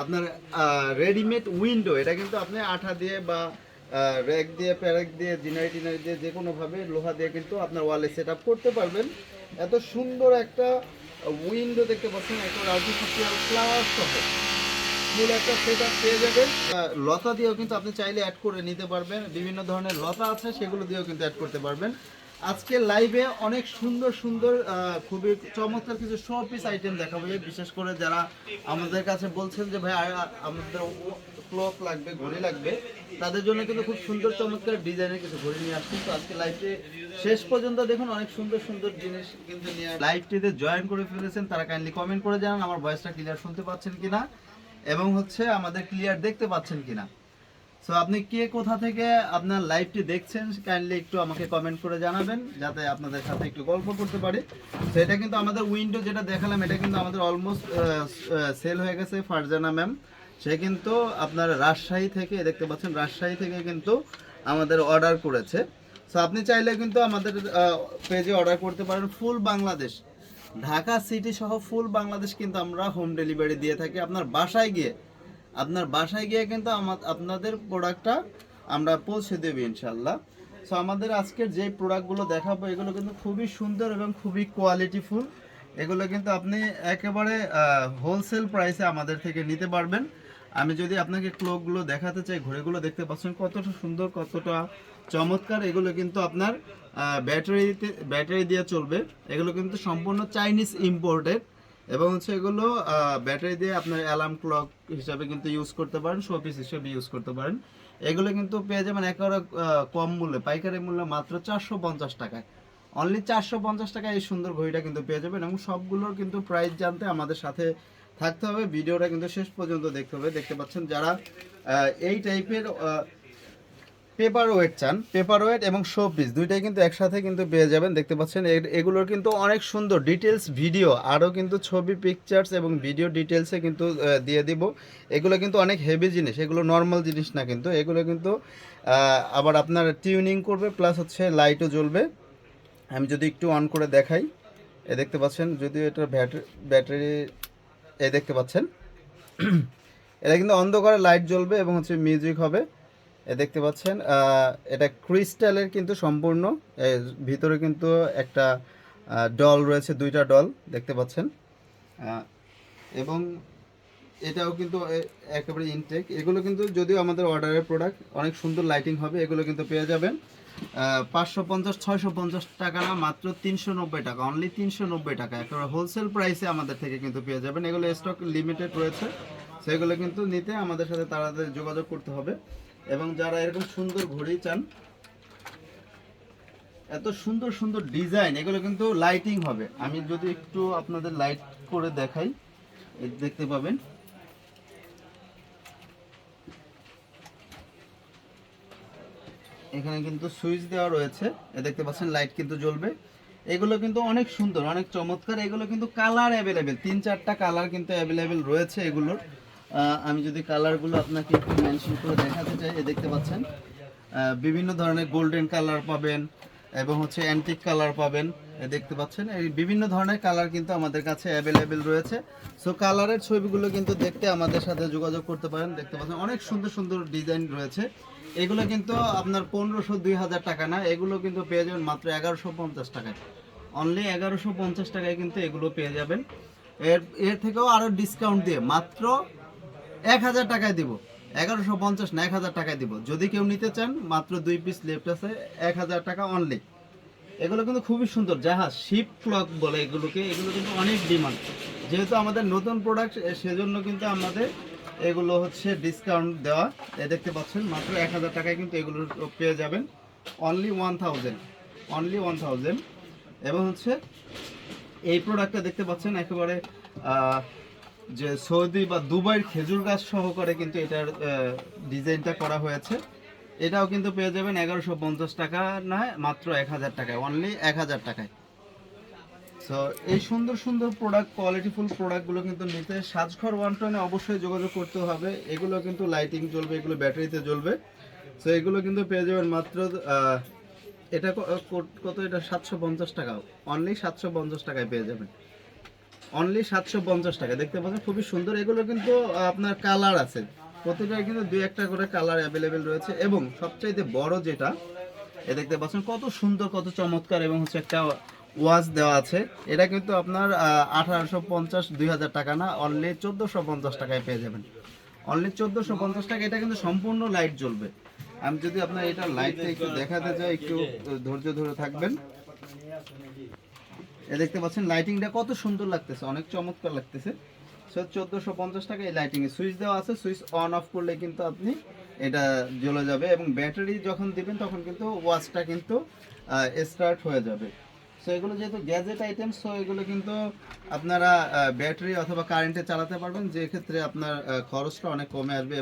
আপনার readymade window, এটা কিন্তু আপনি আঠা দিয়ে বা র্যাক দিয়ে, প্যারেক দিয়ে, জিনারি টিনারি দিয়ে, যে কোনোভাবে লোহা দিয়ে কিন্তু আপনার ওয়ালে সেট আপ করতে পারবেন। এত সুন্দর একটা উইন্ডো দেখতে পাচ্ছেন, একটা আর্টিফিশিয়াল ফ্লাওয়ার সহ ফুল একটা সেট আপ পেয়ে যাবেন। লতা দিয়েও কিন্তু আপনি চাইলে অ্যাড করে নিতে পারবেন, বিভিন্ন ধরনের লতা আছে সেগুলো দিয়েও কিন্তু অ্যাড করতে পারবেন। আজকে লাইভে অনেক সুন্দর সুন্দর খুবই চমৎকার কিছু শো পিস আইটেম দেখাবো, বিশেষ করে যারা আমাদের কাছে বলছেন যে ভাই আমাদের ক্লক লাগবে, ঘড়ি লাগবে, তাদের জন্য কিন্তু খুব সুন্দর চমৎকার ডিজাইনের কিছু ঘড়ি নিয়ে আসছি। তো আজকে লাইভে শেষ পর্যন্ত দেখুন, অনেক সুন্দর সুন্দর জিনিস কিন্তু নিয়ে লাইভটিতে জয়েন করে ফেলেছেন। তারা কাইন্ডলি কমেন্ট করে জানান আমার ভয়েসটা ক্লিয়ার শুনতে পাচ্ছেন কিনা এবং হচ্ছে আমাদের ক্লিয়ার দেখতে পাচ্ছেন কিনা। সো আপনি কে কোথা থেকে আপনার লাইভটি দেখছেন কাইন্ডলি একটু আমাকে কমেন্ট করে জানাবেন, যাতে আপনাদের সাথে একটু গল্প করতে পারি। তো এটা কিন্তু আমাদের উইন্ডো যেটা দেখালাম, এটা কিন্তু আমাদের অলমোস্ট সেল হয়ে গেছে। ফারজানা ম্যাম, সে কিন্তু আপনার রাজশাহী থেকে, দেখতে পাচ্ছেন রাজশাহী থেকে কিন্তু আমাদের অর্ডার করেছে। সো আপনি চাইলে কিন্তু আমাদের পেজে অর্ডার করতে পারেন। ফুল বাংলাদেশ, ঢাকা সিটি সহ ফুল বাংলাদেশ কিন্তু আমরা হোম ডেলিভারি দিয়ে থাকি। আপনার বাসায় গিয়ে কিন্তু আপনাদের প্রোডাক্টটা আমরা পৌঁছে দেব ইনশাল্লাহ। সো আমাদের আজকের যে প্রোডাক্টগুলো দেখাবো এগুলো কিন্তু খুবই সুন্দর এবং খুবই কোয়ালিটিফুল। এগুলো কিন্তু আপনি একেবারে হোলসেল প্রাইসে আমাদের থেকে নিতে পারবেন। আমি যদি আপনাকে ক্লকগুলো দেখাতে চাই, ঘড়িগুলো দেখতে পাচ্ছেন কতটা সুন্দর, কতটা চমৎকার। এগুলো কিন্তু আপনার ব্যাটারি দিয়ে চলবে। এগুলো কিন্তু সম্পূর্ণ চাইনিজ ইম্পোর্টেড এবং হচ্ছে এগুলো ব্যাটারি দিয়ে আপনার অ্যালার্ম ক্লক হিসাবে কিন্তু ইউজ করতে পারেন, শোপিস হিসেবে ইউজ করতে পারেন। এগুলো কিন্তু পেয়ে যাবেন একেবারে কম মূল্যে, পাইকারি মূল্য মাত্র 450 টাকায়। অনলি 450 টাকায় এই সুন্দর ঘড়িটা কিন্তু পেয়ে যাবেন। এবং সবগুলোর কিন্তু প্রাইস জানতে আমাদের সাথে থাকতে হবে, ভিডিওটা কিন্তু শেষ পর্যন্ত দেখতে হবে। দেখতে পাচ্ছেন যারা এই টাইপের পেপার ওয়েট চান, পেপার ওয়েট এবং শো পিস দুইটাই কিন্তু একসাথে কিন্তু পেয়ে যাবেন। দেখতে পাচ্ছেন এগুলোর কিন্তু অনেক সুন্দর ডিটেলস ভিডিও, আরও কিন্তু ছবি, পিকচার্স এবং ভিডিও ডিটেলসে কিন্তু দিয়ে দিব। এগুলো কিন্তু অনেক হেভি জিনিস, এগুলো নর্মাল জিনিস না, কিন্তু এগুলো কিন্তু আবার আপনার টিউনিং করবে, প্লাস হচ্ছে লাইটও জ্বলবে। আমি যদি একটু অন করে দেখাই, দেখতে পাচ্ছেন যদিও এটা ব্যাটারি, দেখতে পাচ্ছেন এটা কিন্তু অন্ধকারে লাইট জ্বলবে এবং হচ্ছে মিউজিক হবে। দেখতে পাচ্ছেন এটা ক্রিস্টালের কিন্তু সম্পূর্ণ, ভিতরে কিন্তু একটা ডল রয়েছে, দুইটা ডল দেখতে পাচ্ছেন। এবং এটাও কিন্তু একেবারে ইনটেক। এগুলো কিন্তু যদিও আমাদের অর্ডারের প্রোডাক্ট, অনেক সুন্দর লাইটিং হবে। এগুলো কিন্তু পেয়ে যাবেন 550 650 টাকা না, মাত্র 390 টাকা, অনলি 390 টাকা। একেবারে হোলসেল প্রাইসে আমাদের থেকে কিন্তু পেয়ে যাবেন। এগুলো স্টক লিমিটেড রয়েছে, সেগুলো কিন্তু নিতে আমাদের সাথে তাড়াতাড়ি যোগাযোগ করতে হবে। এবং যারা এরকম সুন্দর ঘড়ি চান, এত সুন্দর সুন্দর ডিজাইন, এগুলো কিন্তু লাইটিং হবে। আমি যদি একটু আপনাদের লাইট করে দেখাই, দেখতে পাবেন এখানে কিন্তু সুইচ দেওয়া রয়েছে, দেখতে পাচ্ছেন লাইট কিন্তু জ্বলবে। এগুলো কিন্তু অনেক সুন্দর, অনেক চমৎকার। এগুলো কিন্তু কালার অ্যাভেলেবেল, 3-4টা কালার কিন্তু অ্যাভেলেবেল রয়েছে এগুলোর। আমি যদি কালারগুলো আপনাকে একটু মেনশন করে দেখাতে চাই, দেখতে পাচ্ছেন বিভিন্ন ধরনের গোল্ডেন কালার পাবেন এবং হচ্ছে অ্যান্টিক কালার পাবেন। দেখতে পাচ্ছেন এই বিভিন্ন ধরনের কালার কিন্তু আমাদের কাছে অ্যাভেলেবেল রয়েছে। সো কালারের ছবিগুলো কিন্তু দেখতে আমাদের সাথে যোগাযোগ করতে পারেন। দেখতে পাচ্ছেন অনেক সুন্দর সুন্দর ডিজাইন রয়েছে। এগুলো কিন্তু আপনার 1500-2000 টাকা না, এগুলো কিন্তু পেয়ে যাবেন মাত্র 1150 টাকায়। অনলি 1150 টাকায় কিন্তু এগুলো পেয়ে যাবেন। এর থেকেও আরও ডিসকাউন্ট দিয়ে মাত্র 1000 টাকায় দিব। 1150 না, 1000 টাকায় দিব। যদি কেউ নিতে চান, মাত্র 2 পিস লেফট আছে, 1000 টাকা অনলি। এগুলো কিন্তু খুবই সুন্দর, জাহাজ শিপ ক্লক বলে এগুলোকে। এগুলো কিন্তু অনেক ডিমান্ড, যেহেতু আমাদের নতুন প্রোডাক্ট, সেজন্য কিন্তু আমাদের এগুলো হচ্ছে ডিসকাউন্ট দেওয়া। দেখতে পাচ্ছেন মাত্র 1000 টাকায় কিন্তু এগুলো পেয়ে যাবেন, অনলি 1000 এবং হচ্ছে এই প্রোডাক্টটা দেখতে পাচ্ছেন একেবারে যে সৌদি বা দুবাইয়ের খেজুর গাছ সহকারে কিন্তু এটার ডিজাইনটা করা হয়েছে। এটাও কিন্তু পেয়ে যাবেন 1150 টাকা নয়, মাত্র 1000 টাকায়, অনলি 1000 টাকায়। সো এই সুন্দর সুন্দর প্রোডাক্ট, কোয়ালিটিফুল প্রোডাক্টগুলো কিন্তু নিতে সাজঘর ওয়ানটনে অবশ্যই যোগাযোগ করতে হবে। এগুলো কিন্তু লাইটিং জ্বলবে, এগুলো ব্যাটারিতে জ্বলবে। সো এগুলো কিন্তু পেয়ে যাবেন মাত্র এটা কত, এটা 750 টাকা, অনলি 750 টাকায় পেয়ে যাবেন। অনলি 750 টাকা। দেখতে পাচ্ছেন খুবই সুন্দর। এগুলো কিন্তু আপনার কালার আছে, প্রতিটার কিন্তু দুই একটা করে কালার অ্যাভেলেবেল রয়েছে। এবং সবচাইতে বড় যেটা, এ দেখতে পাচ্ছেন কত সুন্দর, কত চমৎকার, এবং হচ্ছে একটা ওয়াচ দেওয়া আছে। এটা কিন্তু আপনার 1850-2000 টাকা না, অনলি 1450 টাকায় পেয়ে যাবেন। অনলি 1450 টাকা। এটা কিন্তু সম্পূর্ণ লাইট জ্বলবে। আমি যদি আপনার এটা লাইটটা একটু দেখাতে যাই, একটু ধৈর্য ধরে থাকবেন। এ দেখতে পাচ্ছেন লাইটিংটা কত সুন্দর লাগতেছে, অনেক চমৎকার লাগতেছে। 1450 টাকা। এই লাইটিং এ সুইচ দেওয়া আছে, সুইচ অন অফ করলে কিন্তু আপনি এটা জ্বলে যাবে, এবং ব্যাটারি যখন দিবেন তখন কিন্তু ওয়াচটা কিন্তু স্টার্ট হয়ে যাবে। সো এগুলো যেহেতু গ্যাজেট আইটেম, সো এগুলো কিন্তু আপনারা ব্যাটারি অথবা কারেন্টে চালাতে পারবেন, যে ক্ষেত্রে আপনার খরচটা অনেক কমে আসবে।